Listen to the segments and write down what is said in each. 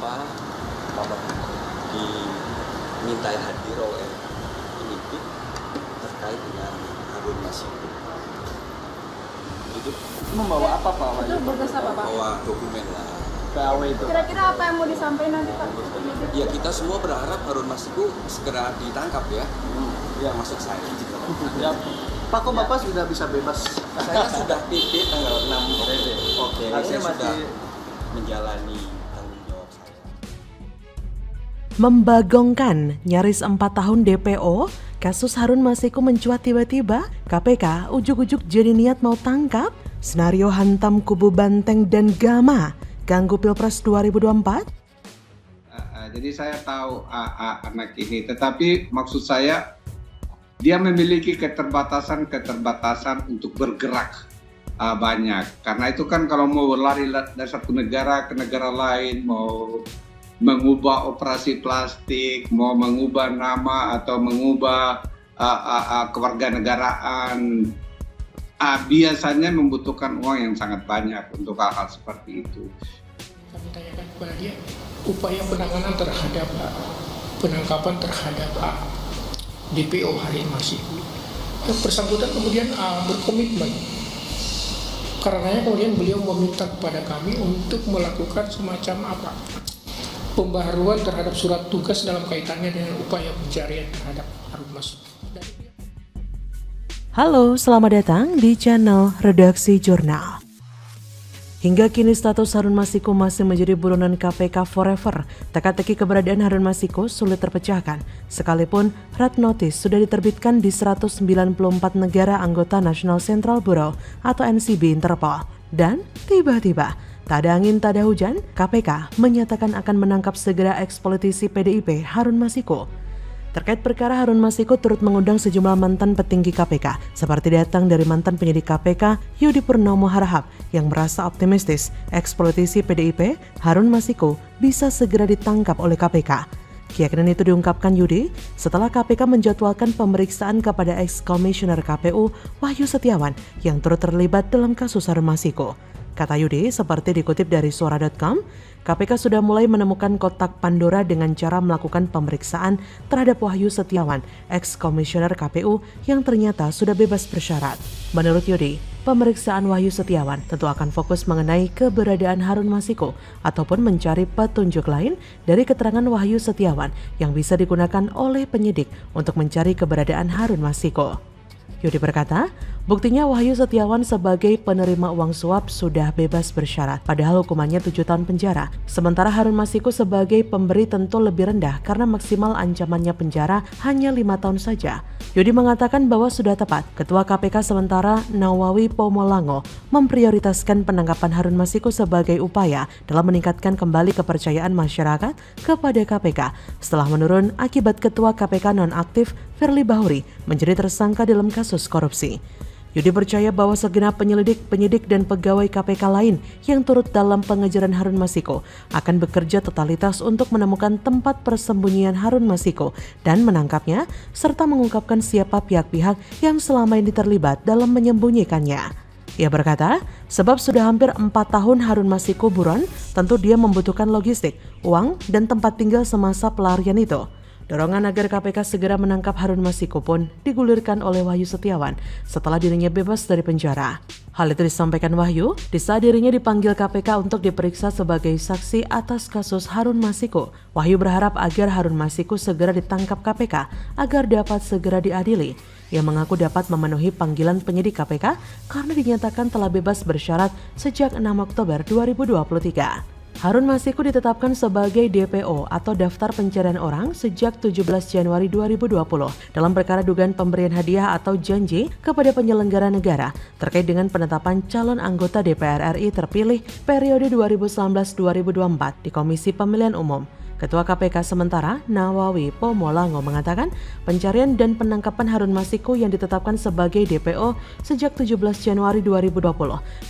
kenapa Bapak dimintai hadir oleh penyidik terkait dengan Harun Masiku. Itu Membawa apa Pak? Itu berkas apa Pak? bawa dokumen lah. PAW itu. Kira-kira apa yang mau disampaikan nanti Pak? Ya kita semua berharap Harun Masiku segera ditangkap ya. Ya maksud saya gitu. Ya, Pak, kok Bapak sudah bisa bebas? Saya sudah PP tanggal 6 Oktober. Oke, Jadi saya artinya sudah masih menjalani tanggung jawab saya. Membagongkan nyaris 4 tahun DPO, kasus Harun Masiku mencuat tiba-tiba, KPK ujuk-ujuk jadi niat mau tangkap, senario hantam kubu Banteng dan Gama, ganggu Pilpres 2024? Jadi saya tahu anak ini, tetapi maksud saya dia memiliki keterbatasan untuk bergerak banyak. Karena itu kan kalau mau lari dari satu negara ke negara lain, mau mengubah operasi plastik, mau mengubah nama atau mengubah kewarganegaraan, biasanya membutuhkan uang yang sangat banyak untuk hal-hal seperti itu. Kami tanyakan kepada dia upaya penanganan terhadap penangkapan terhadap DPO Harun Masiku. Yang bersangkutan kemudian berkomitmen. Karenanya kemudian beliau meminta kepada kami untuk melakukan semacam pembaharuan terhadap surat tugas dalam kaitannya dengan upaya pencarian terhadap Harun Masiku. Halo, selamat datang di channel Redaksi Jurnal. Hingga kini status Harun Masiku masih menjadi buronan KPK forever. Teka-teki keberadaan Harun Masiku sulit terpecahkan. Sekalipun red notice sudah diterbitkan di 194 negara anggota National Central Bureau atau NCB Interpol. Dan tiba-tiba, tak ada angin tak ada hujan, KPK menyatakan akan menangkap segera ekspolitisi PDIP Harun Masiku. Terkait perkara Harun Masiku turut mengundang sejumlah mantan petinggi KPK, seperti datang dari mantan penyidik KPK Yudi Purnomo Harahap yang merasa optimistis ekspolitisi PDIP Harun Masiku bisa segera ditangkap oleh KPK. Keyakinan itu diungkapkan Yudi setelah KPK menjadwalkan pemeriksaan kepada ex-komisioner KPU Wahyu Setiawan yang turut terlibat dalam kasus Harun Masiku. Kata Yudi, seperti dikutip dari suara.com, KPK sudah mulai menemukan kotak Pandora dengan cara melakukan pemeriksaan terhadap Wahyu Setiawan, ex-komisioner KPU yang ternyata sudah bebas bersyarat. Menurut Yudi, pemeriksaan Wahyu Setiawan tentu akan fokus mengenai keberadaan Harun Masiku ataupun mencari petunjuk lain dari keterangan Wahyu Setiawan yang bisa digunakan oleh penyidik untuk mencari keberadaan Harun Masiku. Yudi berkata, buktinya Wahyu Setiawan sebagai penerima uang suap sudah bebas bersyarat, padahal hukumannya 7 tahun penjara. Sementara Harun Masiku sebagai pemberi tentu lebih rendah karena maksimal ancamannya penjara hanya 5 tahun saja. Yudi mengatakan bahwa sudah tepat Ketua KPK sementara Nawawi Pomolango memprioritaskan penangkapan Harun Masiku sebagai upaya dalam meningkatkan kembali kepercayaan masyarakat kepada KPK setelah menurun akibat Ketua KPK nonaktif Firly Bahuri menjadi tersangka dalam kasus korupsi. Yudi percaya bahwa segenap penyidik dan pegawai KPK lain yang turut dalam pengejaran Harun Masiku akan bekerja totalitas untuk menemukan tempat persembunyian Harun Masiku dan menangkapnya, serta mengungkapkan siapa pihak-pihak yang selama ini terlibat dalam menyembunyikannya. Ia berkata, sebab sudah hampir 4 tahun Harun Masiku buron, tentu dia membutuhkan logistik, uang, dan tempat tinggal semasa pelarian itu. Dorongan agar KPK segera menangkap Harun Masiku pun digulirkan oleh Wahyu Setiawan setelah dirinya bebas dari penjara. Hal itu disampaikan Wahyu di saat dirinya dipanggil KPK untuk diperiksa sebagai saksi atas kasus Harun Masiku. Wahyu berharap agar Harun Masiku segera ditangkap KPK agar dapat segera diadili. Ia mengaku dapat memenuhi panggilan penyidik KPK karena dinyatakan telah bebas bersyarat sejak 6 Oktober 2023. Harun Masiku ditetapkan sebagai DPO atau Daftar Pencarian Orang sejak 17 Januari 2020 dalam perkara dugaan pemberian hadiah atau janji kepada penyelenggara negara terkait dengan penetapan calon anggota DPR RI terpilih periode 2019-2024 di Komisi Pemilihan Umum. Ketua KPK sementara Nawawi Pomolango mengatakan pencarian dan penangkapan Harun Masiku yang ditetapkan sebagai DPO sejak 17 Januari 2020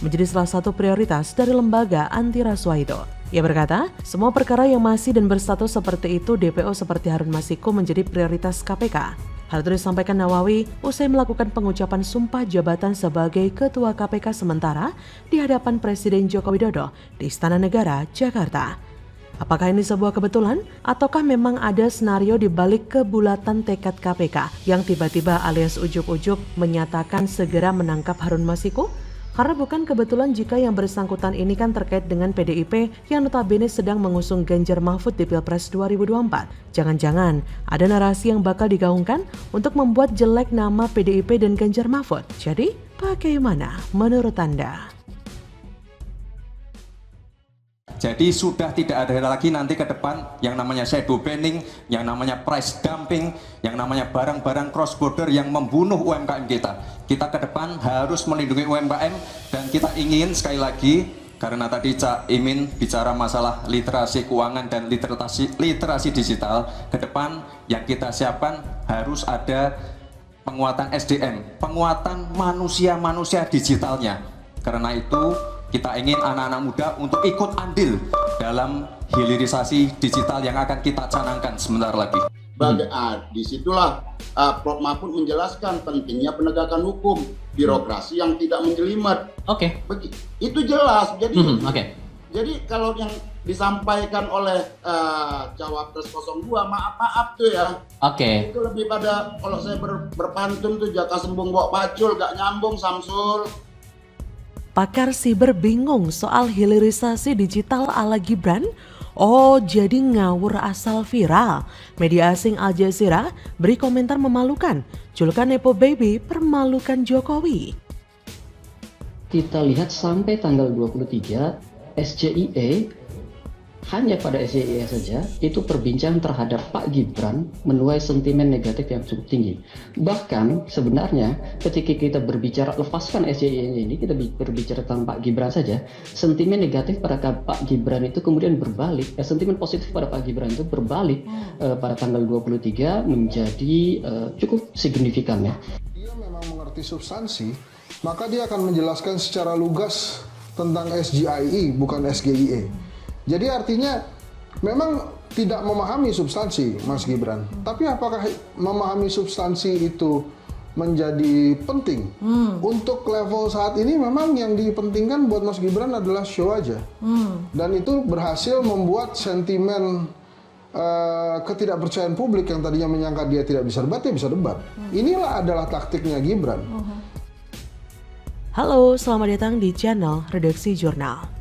menjadi salah satu prioritas dari lembaga anti rasuah itu. Ia berkata, semua perkara yang masih dan berstatus seperti itu DPO seperti Harun Masiku menjadi prioritas KPK. Hal itu disampaikan Nawawi usai melakukan pengucapan sumpah jabatan sebagai Ketua KPK sementara di hadapan Presiden Joko Widodo di Istana Negara, Jakarta. Apakah ini sebuah kebetulan? Ataukah memang ada senario di balik kebulatan tekad KPK yang tiba-tiba alias ujuk-ujuk menyatakan segera menangkap Harun Masiku? Karena bukan kebetulan jika yang bersangkutan ini kan terkait dengan PDIP yang notabene sedang mengusung Ganjar Mahfud di Pilpres 2024. Jangan-jangan ada narasi yang bakal digaungkan untuk membuat jelek nama PDIP dan Ganjar Mahfud. Jadi, bagaimana menurut Anda? Jadi sudah tidak ada lagi nanti ke depan yang namanya shadow banning, yang namanya price dumping, yang namanya barang-barang cross border yang membunuh UMKM kita. Kita ke depan harus melindungi UMKM dan kita ingin sekali lagi, karena tadi Cak Imin bicara masalah literasi keuangan dan literasi digital, ke depan yang kita siapkan harus ada penguatan SDM, penguatan manusia-manusia digitalnya. Karena itu kita ingin anak-anak muda untuk ikut andil dalam hilirisasi digital yang akan kita canangkan sebentar lagi. Disitulah Prof. Mahfud menjelaskan pentingnya penegakan hukum, birokrasi yang tidak menjelimet. Oke. Itu jelas. Jadi, Jadi kalau yang disampaikan oleh Cawapres 02, maaf tuh ya. Oke. Itu lebih pada kalau saya berpantun tuh jaka sembung bawa pacul, gak nyambung Samsul. Pakar siber bingung soal hilirisasi digital ala Gibran? Oh, jadi ngawur asal viral. Media asing Al Jazeera beri komentar memalukan. Julukan Nepo Baby permalukan Jokowi. Kita lihat sampai tanggal 23, SJIE, hanya pada SJIE saja, itu perbincangan terhadap Pak Gibran menuai sentimen negatif yang cukup tinggi. Bahkan sebenarnya ketika kita berbicara, lepaskan SJIE ini, kita berbicara tentang Pak Gibran saja, sentimen negatif pada Pak Gibran itu kemudian berbalik, sentimen positif pada Pak Gibran itu berbalik pada tanggal 23 menjadi cukup signifikan ya. Dia memang mengerti substansi, maka dia akan menjelaskan secara lugas tentang SJIE bukan SGIE. Jadi artinya memang tidak memahami substansi Mas Gibran. Tapi apakah memahami substansi itu menjadi penting? Untuk level saat ini memang yang dipentingkan buat Mas Gibran adalah show aja. Dan itu berhasil membuat sentimen ketidakpercayaan publik yang tadinya menyangka dia tidak bisa debat, dia bisa debat. Inilah adalah taktiknya Gibran. Halo, selamat datang di channel Redaksi Jurnal.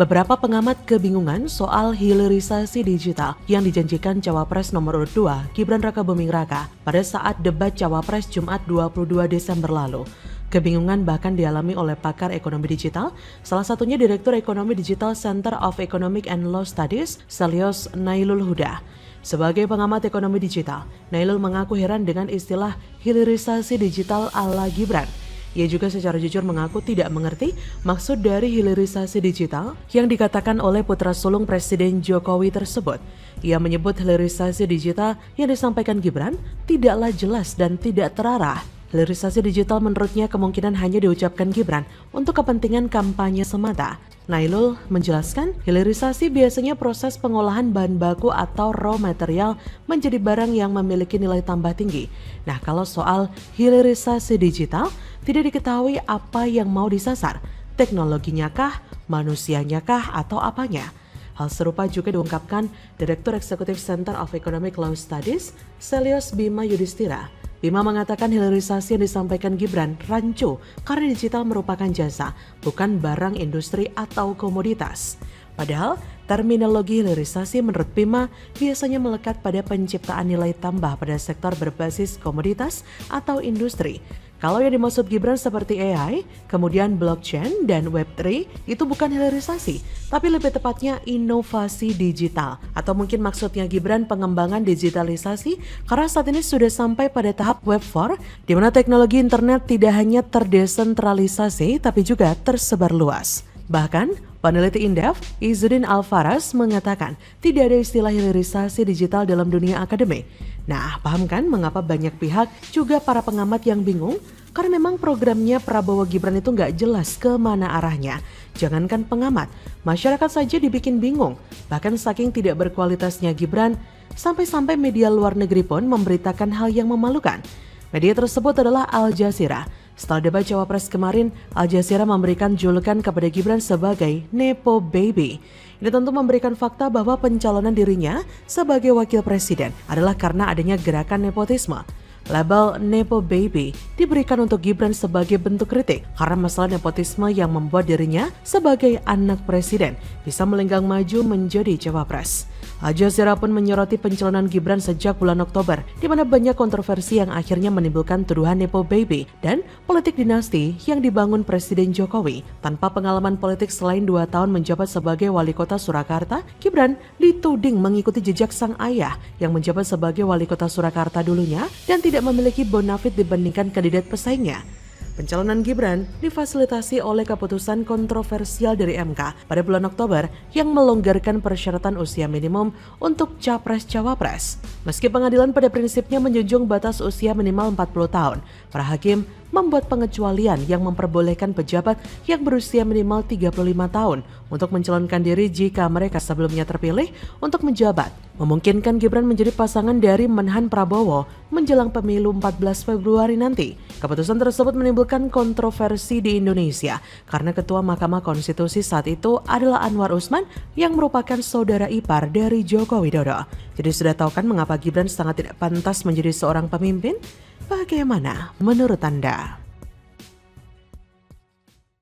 Beberapa pengamat kebingungan soal hilirisasi digital yang dijanjikan Cawapres nomor urut 2, Gibran Rakabuming Raka, pada saat debat Cawapres Jumat 22 Desember lalu. Kebingungan bahkan dialami oleh pakar ekonomi digital, salah satunya Direktur Ekonomi Digital Center of Economic and Law Studies, Selyos Nailul Huda. Sebagai pengamat ekonomi digital, Nailul mengaku heran dengan istilah hilirisasi digital ala Gibran. Ia juga secara jujur mengaku tidak mengerti maksud dari hilirisasi digital yang dikatakan oleh putra sulung Presiden Jokowi tersebut. Ia menyebut hilirisasi digital yang disampaikan Gibran tidaklah jelas dan tidak terarah. Hilirisasi digital menurutnya kemungkinan hanya diucapkan Gibran untuk kepentingan kampanye semata. Nailul menjelaskan, hilirisasi biasanya proses pengolahan bahan baku atau raw material menjadi barang yang memiliki nilai tambah tinggi. Nah, kalau soal hilirisasi digital, tidak diketahui apa yang mau disasar, teknologinya kah, manusianya kah, atau apanya. Hal serupa juga diungkapkan Direktur Eksekutif Center of Economic Law Studies, Selyos Bima Yudhistira. Bima mengatakan hilirisasi yang disampaikan Gibran rancu karena digital merupakan jasa, bukan barang industri atau komoditas. Padahal, terminologi hilirisasi menurut Bima biasanya melekat pada penciptaan nilai tambah pada sektor berbasis komoditas atau industri. Kalau yang dimaksud Gibran seperti AI, kemudian blockchain dan Web3 itu bukan hilirisasi, tapi lebih tepatnya inovasi digital. Atau mungkin maksudnya Gibran pengembangan digitalisasi karena saat ini sudah sampai pada tahap Web4 di mana teknologi internet tidak hanya terdesentralisasi tapi juga tersebar luas. Bahkan, peneliti Indef, Izzuddin Al-Faras mengatakan tidak ada istilah hilirisasi digital dalam dunia akademik. Nah, paham kan mengapa banyak pihak, juga para pengamat yang bingung? Karena memang programnya Prabowo Gibran itu nggak jelas kemana arahnya. Jangankan pengamat, masyarakat saja dibikin bingung. Bahkan saking tidak berkualitasnya Gibran, sampai-sampai media luar negeri pun memberitakan hal yang memalukan. Media tersebut adalah Al Jazeera. Setelah debat Cawapres kemarin, Al Jazeera memberikan julukan kepada Gibran sebagai Nepo Baby. Ini tentu memberikan fakta bahwa pencalonan dirinya sebagai wakil presiden adalah karena adanya gerakan nepotisme. Label Nepo Baby diberikan untuk Gibran sebagai bentuk kritik karena masalah nepotisme yang membuat dirinya sebagai anak presiden bisa melenggang maju menjadi cawapres. Al Jazeera pun menyoroti pencalonan Gibran sejak bulan Oktober, di mana banyak kontroversi yang akhirnya menimbulkan tuduhan Nepo Baby dan politik dinasti yang dibangun Presiden Jokowi. Tanpa pengalaman politik selain 2 tahun menjabat sebagai wali kota Surakarta, Gibran dituding mengikuti jejak sang ayah yang menjabat sebagai wali kota Surakarta dulunya dan tidak memiliki bonafit dibandingkan kandidat pesaingnya. Pencalonan Gibran difasilitasi oleh keputusan kontroversial dari MK pada bulan Oktober yang melonggarkan persyaratan usia minimum untuk capres-cawapres. Meski pengadilan pada prinsipnya menjunjung batas usia minimal 40 tahun, para hakim membuat pengecualian yang memperbolehkan pejabat yang berusia minimal 35 tahun untuk mencalonkan diri jika mereka sebelumnya terpilih untuk menjabat, memungkinkan Gibran menjadi pasangan dari Menhan Prabowo menjelang pemilu 14 Februari nanti. Keputusan tersebut menimbulkan kontroversi di Indonesia karena Ketua Mahkamah Konstitusi saat itu adalah Anwar Usman yang merupakan saudara ipar dari Joko Widodo. Jadi sudah tahu kan mengapa Gibran sangat tidak pantas menjadi seorang pemimpin? Bagaimana menurut Anda?